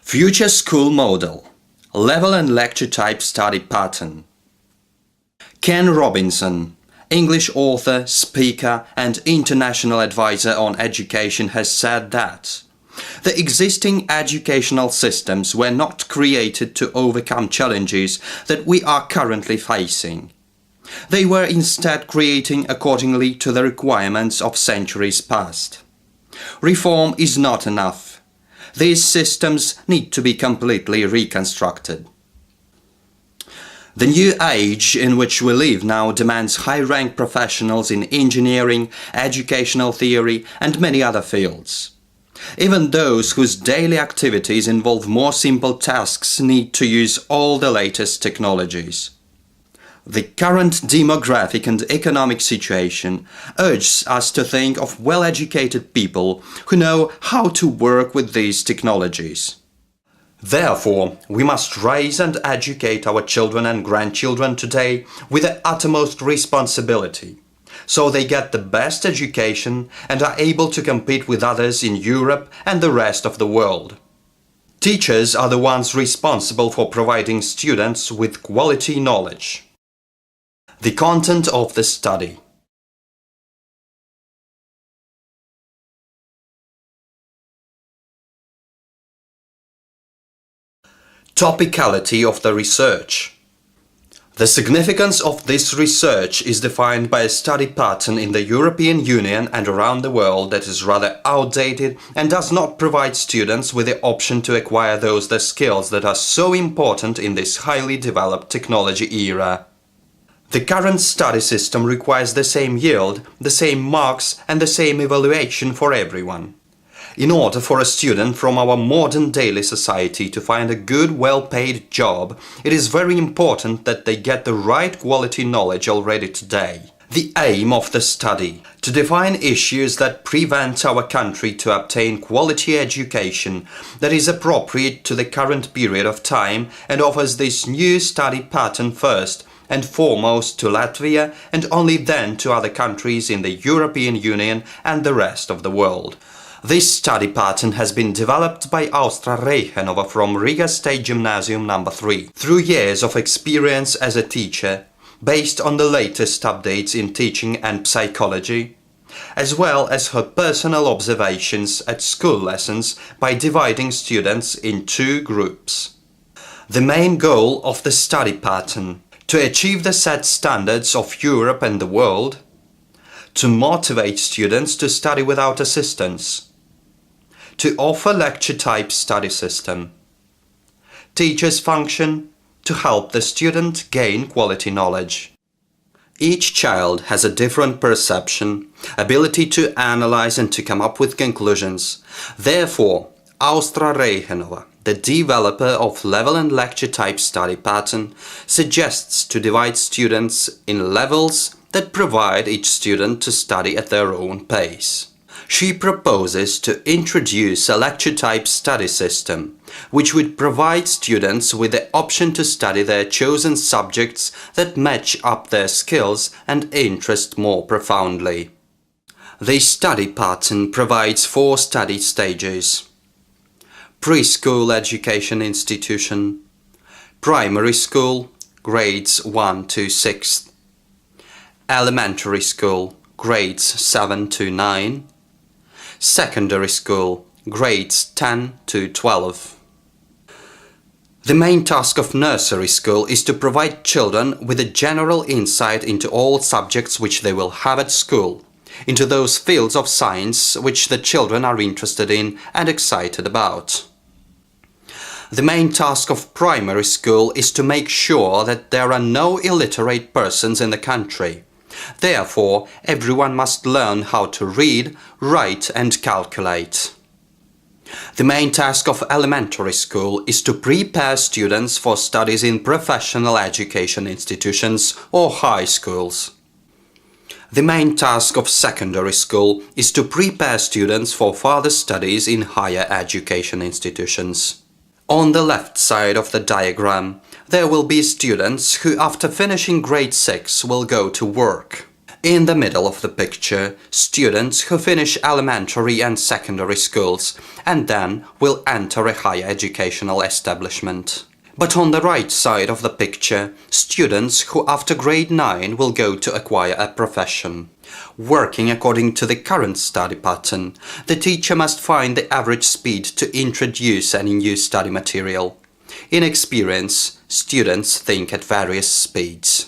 Future School Model, Level and Lecture Type Study Pattern. Ken Robinson, English author, speaker and international advisor on education, has said that the existing educational systems were not created to overcome challenges that we are currently facing. They were instead creating accordingly to the requirements of centuries past. Reform is not enough. These systems need to be completely reconstructed. The new age in which we live now demands high-ranked professionals in engineering, educational theory and many other fields. Even those whose daily activities involve more simple tasks need to use all the latest technologies. The current demographic and economic situation urges us to think of well-educated people who know how to work with these technologies. Therefore, we must raise and educate our children and grandchildren today with the utmost responsibility, so they get the best education and are able to compete with others in Europe and the rest of the world. Teachers are the ones responsible for providing students with quality knowledge. The content of the study. Topicality of the research. The significance of this research is defined by a study pattern in the European Union and around the world that is rather outdated and does not provide students with the option to acquire the skills that are so important in this highly developed technology era. The current study system requires the same yield, the same marks and the same evaluation for everyone. In order for a student from our modern daily society to find a good, well-paid job, it is very important that they get the right quality knowledge already today. The aim of the study: to define issues that prevent our country to obtain quality education that is appropriate to the current period of time and offers this new study pattern first and foremost to Latvia and only then to other countries in the European Union and the rest of the world. This study pattern has been developed by Austra Reihenova from Riga State Gymnasium No. 3 through years of experience as a teacher, based on the latest updates in teaching and psychology, as well as her personal observations at school lessons by dividing students in two groups. The main goal of the study pattern: to achieve the set standards of Europe and the world, to motivate students to study without assistance, to offer lecture-type study system. Teachers' function: to help the student gain quality knowledge. Each child has a different perception, ability to analyze and to come up with conclusions. Therefore, Austra Reihenova, the developer of level and lecture type study pattern, suggests to divide students in levels that provide each student to study at their own pace. She proposes to introduce a lecture type study system, which would provide students with the option to study their chosen subjects that match up their skills and interest more profoundly. The study pattern provides 4 study stages: preschool education institution, primary school, grades 1 to 6, elementary school, grades 7 to 9, secondary school, grades 10 to 12. The main task of nursery school is to provide children with a general insight into all subjects which they will have at school, into those fields of science which the children are interested in and excited about. The main task of primary school is to make sure that there are no illiterate persons in the country. Therefore, everyone must learn how to read, write and calculate. The main task of elementary school is to prepare students for studies in professional education institutions or high schools. The main task of secondary school is to prepare students for further studies in higher education institutions. On the left side of the diagram, there will be students who after finishing grade 6 will go to work. In the middle of the picture, students who finish elementary and secondary schools and then will enter a higher educational establishment. But on the right side of the picture, students who after grade 9 will go to acquire a profession. Working according to the current study pattern, the teacher must find the average speed to introduce any new study material. In experience, students think at various speeds.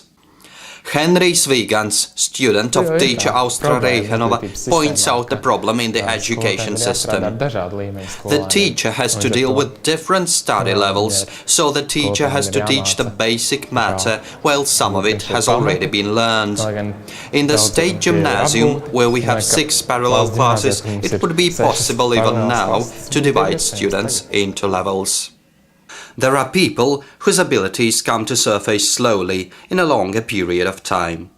Henrijs Vigans, student of teacher Austra Reihenova, points out the problem in the education system. The teacher has to deal with different study levels, so the teacher has to teach the basic matter while some of it has already been learned. In the state gymnasium, where we have 6 parallel classes, it would be possible even now to divide students into levels. There are people whose abilities come to surface slowly in a longer period of time.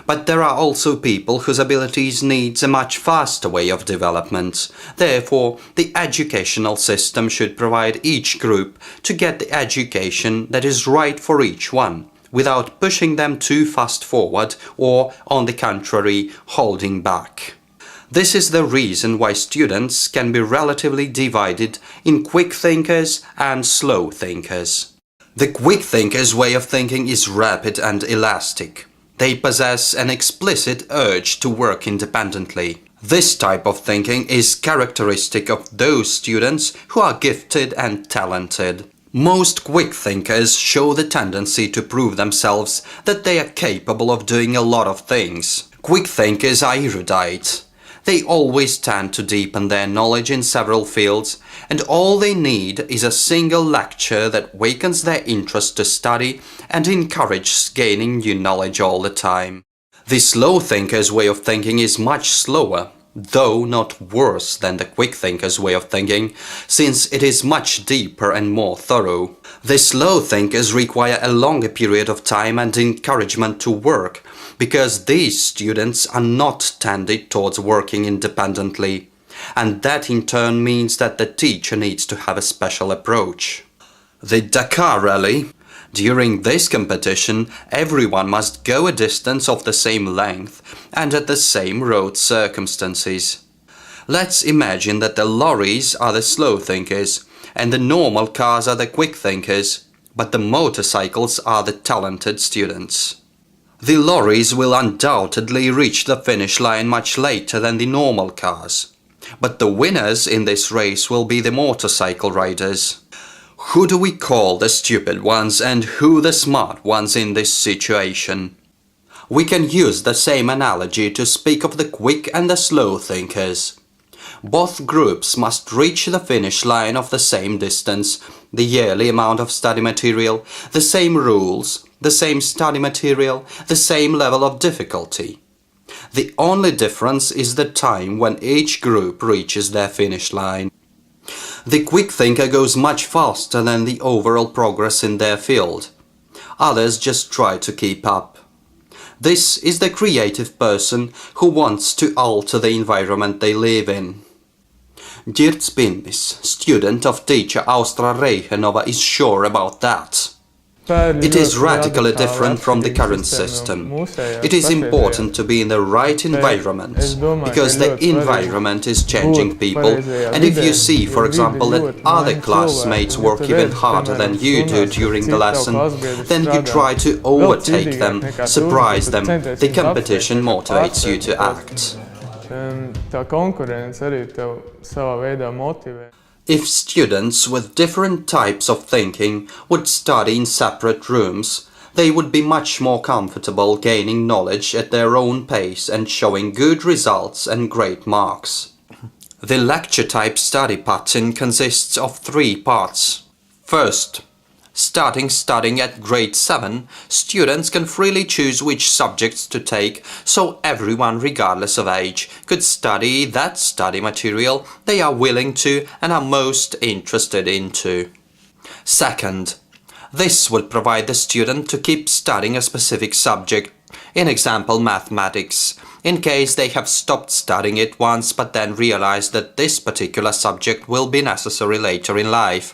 But there are also people whose abilities need a much faster way of development. Therefore, the educational system should provide each group to get the education that is right for each one, without pushing them too fast forward or, on the contrary, holding back. This is the reason why students can be relatively divided in quick thinkers and slow thinkers. The quick thinkers' way of thinking is rapid and elastic. They possess an explicit urge to work independently. This type of thinking is characteristic of those students who are gifted and talented. Most quick thinkers show the tendency to prove themselves that they are capable of doing a lot of things. Quick thinkers are erudite. They always tend to deepen their knowledge in several fields, and all they need is a single lecture that wakens their interest to study and encourages gaining new knowledge all the time. The slow thinker's way of thinking is much slower, though not worse than the quick thinker's way of thinking, since it is much deeper and more thorough. The slow thinkers require a longer period of time and encouragement to work, because these students are not tended towards working independently, and that in turn means that the teacher needs to have a special approach. The Dakar Rally. During this competition, everyone must go a distance of the same length and at the same road circumstances. Let's imagine that the lorries are the slow thinkers and the normal cars are the quick thinkers, but the motorcycles are the talented students. The lorries will undoubtedly reach the finish line much later than the normal cars, but the winners in this race will be the motorcycle riders. Who do we call the stupid ones and who the smart ones in this situation? We can use the same analogy to speak of the quick and the slow thinkers. Both groups must reach the finish line of the same distance, the yearly amount of study material, the same rules, the same study material, the same level of difficulty. The only difference is the time when each group reaches their finish line. The quick thinker goes much faster than the overall progress in their field. Others just try to keep up. This is the creative person who wants to alter the environment they live in. Girts Pindis, student of teacher Austra Reihenova, is sure about that. It is radically different from the current system. It is important to be in the right environment, because the environment is changing people, and if you see, for example, that other classmates work even harder than you do during the lesson, then you try to overtake them, surprise them. The competition motivates you to act. If students with different types of thinking would study in separate rooms, they would be much more comfortable gaining knowledge at their own pace and showing good results and great marks. The lecture-type study pattern consists of 3 parts. First, starting studying at grade 7, students can freely choose which subjects to take, so everyone, regardless of age, could study that study material they are willing to and are most interested into. Second, this would provide the student to keep studying a specific subject, in example mathematics, in case they have stopped studying it once but then realize that this particular subject will be necessary later in life,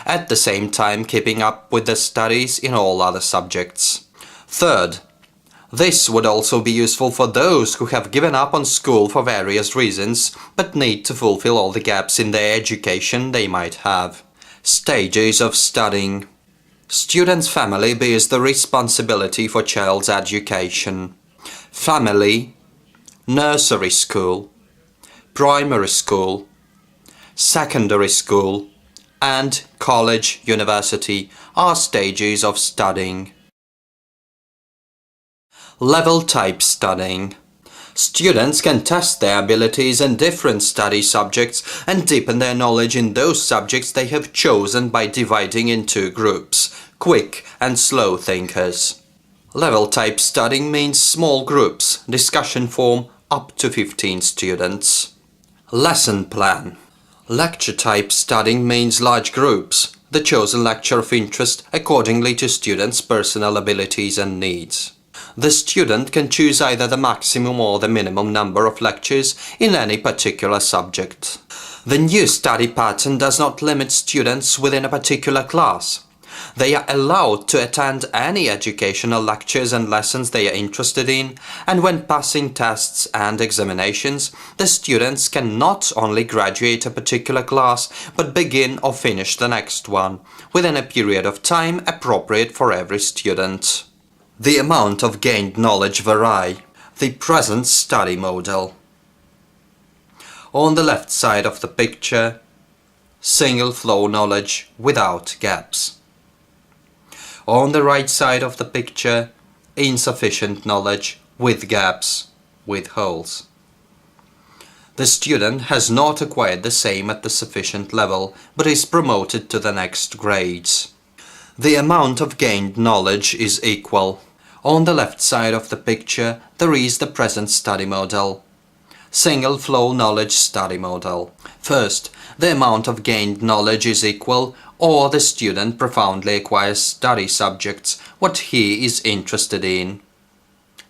at the same time keeping up with the studies in all other subjects. Third, This would also be useful for those who have given up on school for various reasons, but need to fulfill all the gaps in their education they might have. Stages of studying. Student's family bears the responsibility for child's education. Family, nursery school, primary school, secondary school, and college, university are stages of studying. Level type studying. Students can test their abilities in different study subjects and deepen their knowledge in those subjects they have chosen by dividing into groups, quick and slow thinkers. Level type studying means small groups, discussion form up to 15 students. Lesson plan. Lecture type studying means large groups, the chosen lecture of interest accordingly to students' personal abilities and needs. The student can choose either the maximum or the minimum number of lectures in any particular subject. The new study pattern does not limit students within a particular class. They are allowed to attend any educational lectures and lessons they are interested in, and when passing tests and examinations, the students can not only graduate a particular class, but begin or finish the next one, within a period of time appropriate for every student. The amount of gained knowledge vary. The present study model. On the left side of the picture, single flow knowledge without gaps. On the right side of the picture, insufficient knowledge with gaps, with holes. The student has not acquired the same at the sufficient level, but is promoted to the next grades. The amount of gained knowledge is equal. On the left side of the picture, there is the present study model. Single flow knowledge study model. First, the amount of gained knowledge is equal, or the student profoundly acquires study subjects, what he is interested in.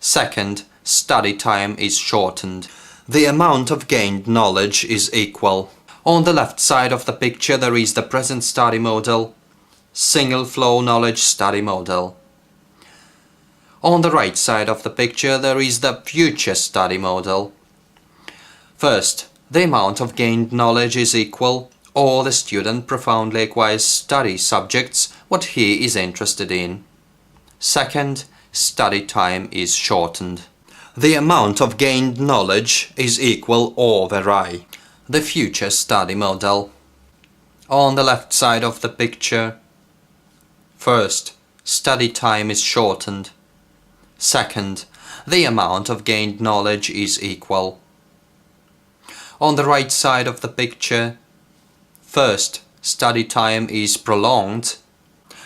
Second, study time is shortened. The amount of gained knowledge is equal. On the left side of the picture, there is the present study model. Single flow knowledge study model. On the right side of the picture, there is the future study model. First, the amount of gained knowledge is equal, or the student profoundly acquires study subjects what he is interested in. Second, study time is shortened. The amount of gained knowledge is equal or vary. The future study model. On the left side of the picture, first, study time is shortened. Second, the amount of gained knowledge is equal. On the right side of the picture, first, study time is prolonged.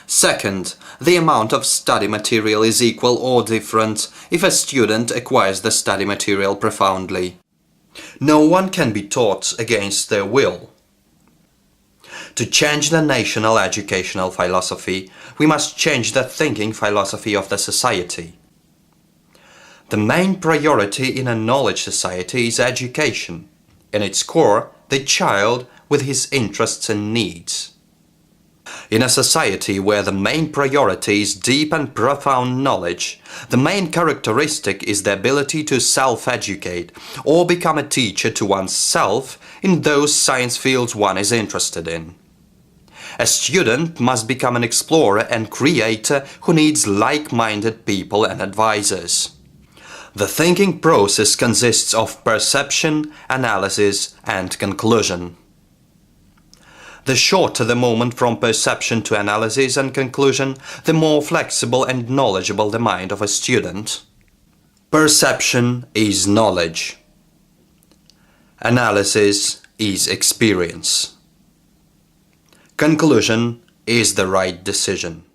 Second, the amount of study material is equal or different if a student acquires the study material profoundly. No one can be taught against their will. To change the national educational philosophy, we must change the thinking philosophy of the society. The main priority in a knowledge society is education. In its core, the child with his interests and needs. In a society where the main priority is deep and profound knowledge, the main characteristic is the ability to self-educate or become a teacher to oneself in those science fields one is interested in. A student must become an explorer and creator who needs like-minded people and advisors. The thinking process consists of perception, analysis, and conclusion. The shorter the moment from perception to analysis and conclusion, the more flexible and knowledgeable the mind of a student. Perception is knowledge. Analysis is experience. Conclusion is the right decision.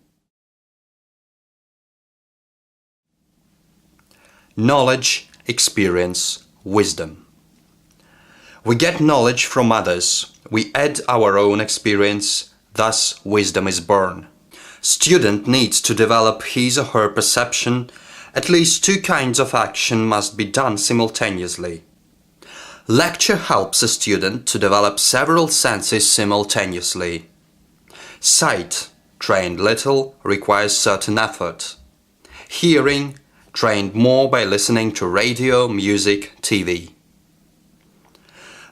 Knowledge, experience, wisdom. We get knowledge from others. We add our own experience, thus wisdom is born. Student needs to develop his or her perception. At least two kinds of action must be done simultaneously. Lecture helps a student to develop several senses simultaneously. Sight, trained little, requires certain effort. Hearing, trained more by listening to radio, music, TV.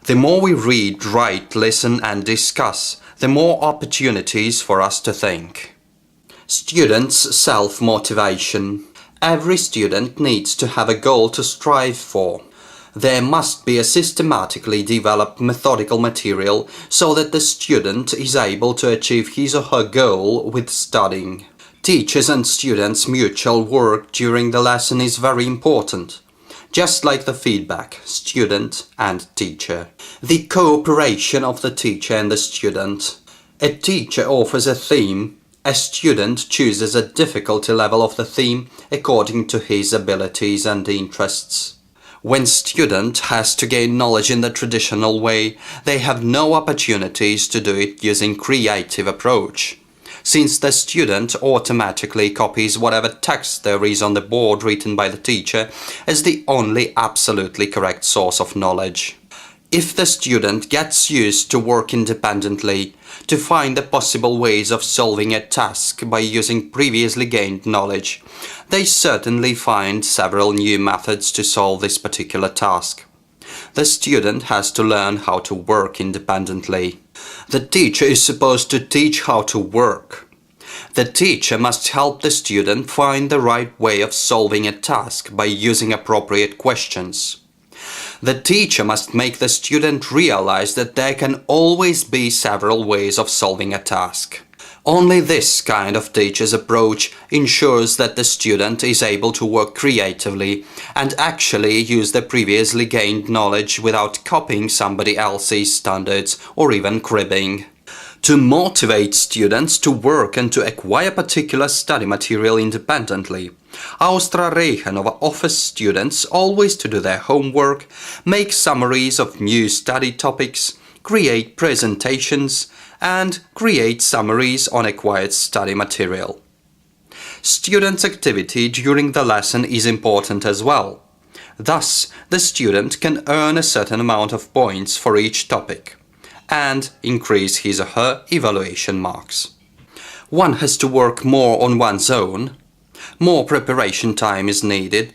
The more we read, write, listen and discuss, the more opportunities for us to think. Students' self-motivation. Every student needs to have a goal to strive for. There must be a systematically developed methodical material so that the student is able to achieve his or her goal with studying. Teachers and students' mutual work during the lesson is very important, just like the feedback, student and teacher. The cooperation of the teacher and the student. A teacher offers a theme, a student chooses a difficulty level of the theme according to his abilities and interests. When student has to gain knowledge in the traditional way, they have no opportunities to do it using creative approach, since the student automatically copies whatever text there is on the board written by the teacher as the only absolutely correct source of knowledge. If the student gets used to work independently, to find the possible ways of solving a task by using previously gained knowledge, they certainly find several new methods to solve this particular task. The student has to learn how to work independently. The teacher is supposed to teach how to work. The teacher must help the student find the right way of solving a task by using appropriate questions. The teacher must make the student realize that there can always be several ways of solving a task. Only this kind of teacher's approach ensures that the student is able to work creatively and actually use the previously gained knowledge without copying somebody else's standards or even cribbing. To motivate students to work and to acquire particular study material independently, Austra Reihenova offers students always to do their homework, make summaries of new study topics, create presentations, and create summaries on acquired study material. Students' activity during the lesson is important as well. Thus, the student can earn a certain amount of points for each topic and increase his or her evaluation marks. One has to work more on one's own, more preparation time is needed,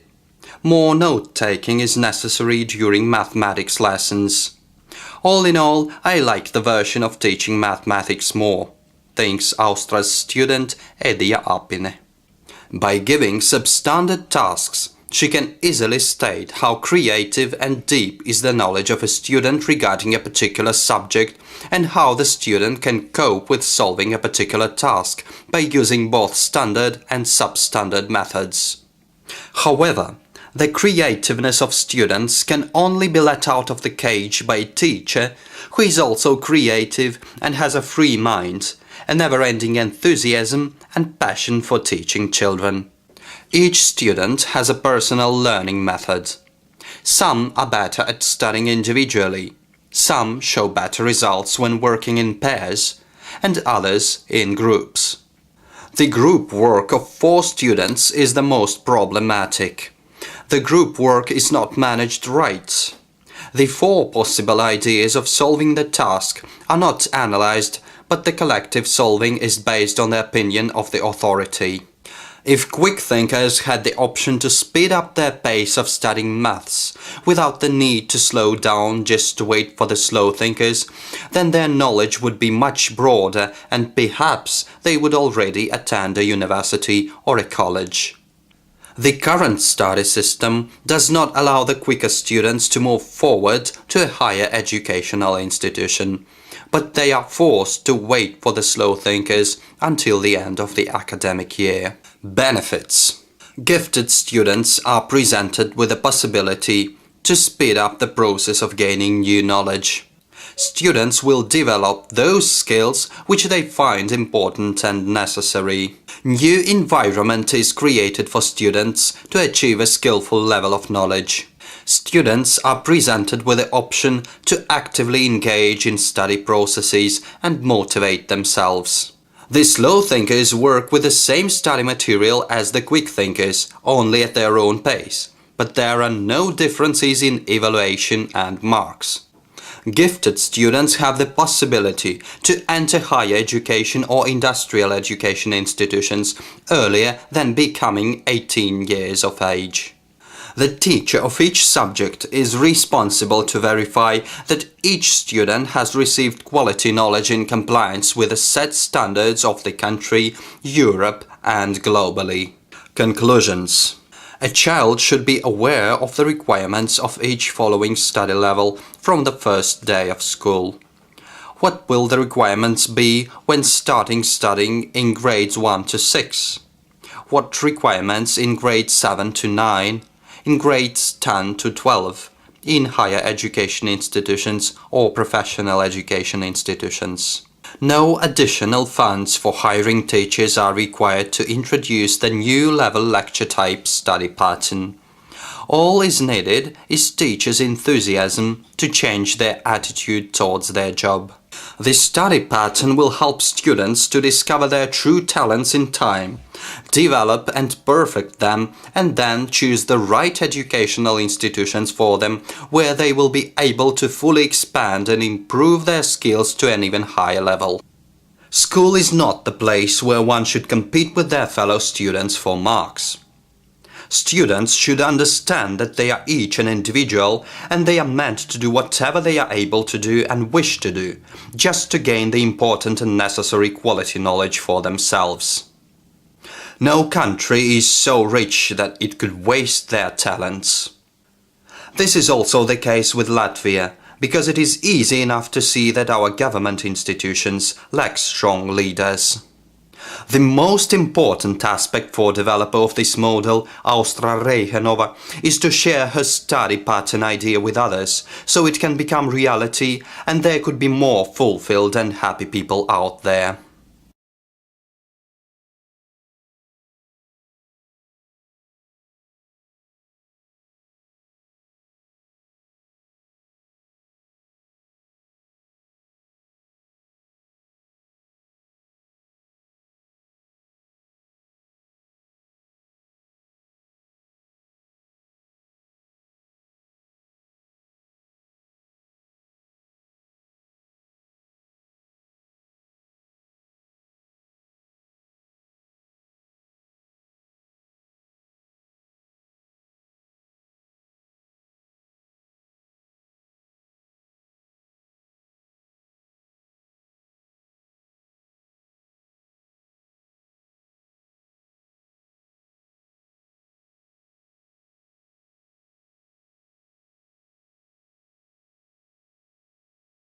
more note-taking is necessary during mathematics lessons. All in all, I like the version of teaching mathematics more, thinks Austra's student Edia Apine. By giving substandard tasks, she can easily state how creative and deep is the knowledge of a student regarding a particular subject and how the student can cope with solving a particular task by using both standard and substandard methods. However, the creativeness of students can only be let out of the cage by a teacher who is also creative and has a free mind, a never-ending enthusiasm and passion for teaching children. Each student has a personal learning method. Some are better at studying individually, some show better results when working in pairs, and others in groups. The group work of 4 students is the most problematic. The group work is not managed right. The 4 possible ideas of solving the task are not analyzed, but the collective solving is based on the opinion of the authority. If quick thinkers had the option to speed up their pace of studying maths without the need to slow down just to wait for the slow thinkers, then their knowledge would be much broader and perhaps they would already attend a university or a college. The current study system does not allow the quicker students to move forward to a higher educational institution, but they are forced to wait for the slow thinkers until the end of the academic year. Benefits. Gifted students are presented with the possibility to speed up the process of gaining new knowledge. Students will develop those skills which they find important and necessary. New environment is created for students to achieve a skillful level of knowledge. Students are presented with the option to actively engage in study processes and motivate themselves. The slow thinkers work with the same study material as the quick thinkers, only at their own pace, but there are no differences in evaluation and marks. Gifted students have the possibility to enter higher education or industrial education institutions earlier than becoming 18 years of age. The teacher of each subject is responsible to verify that each student has received quality knowledge in compliance with the set standards of the country, Europe and globally. Conclusions. A child should be aware of the requirements of each following study level from the first day of school. What will the requirements be when starting studying in grades 1 to 6? What requirements in grades 7 to 9, in grades 10 to 12, in higher education institutions or professional education institutions? No additional funds for hiring teachers are required to introduce the new level lecture type study pattern. All is needed is teachers' enthusiasm to change their attitude towards their job. This study pattern will help students to discover their true talents in time, develop and perfect them, and then choose the right educational institutions for them, where they will be able to fully expand and improve their skills to an even higher level. School is not the place where one should compete with their fellow students for marks. Students should understand that they are each an individual and they are meant to do whatever they are able to do and wish to do, just to gain the important and necessary quality knowledge for themselves. No country is so rich that it could waste their talents. This is also the case with Latvia, because it is easy enough to see that our government institutions lack strong leaders. The most important aspect for developer of this model, Austra Reihenova, is to share her study pattern idea with others, so it can become reality and there could be more fulfilled and happy people out there.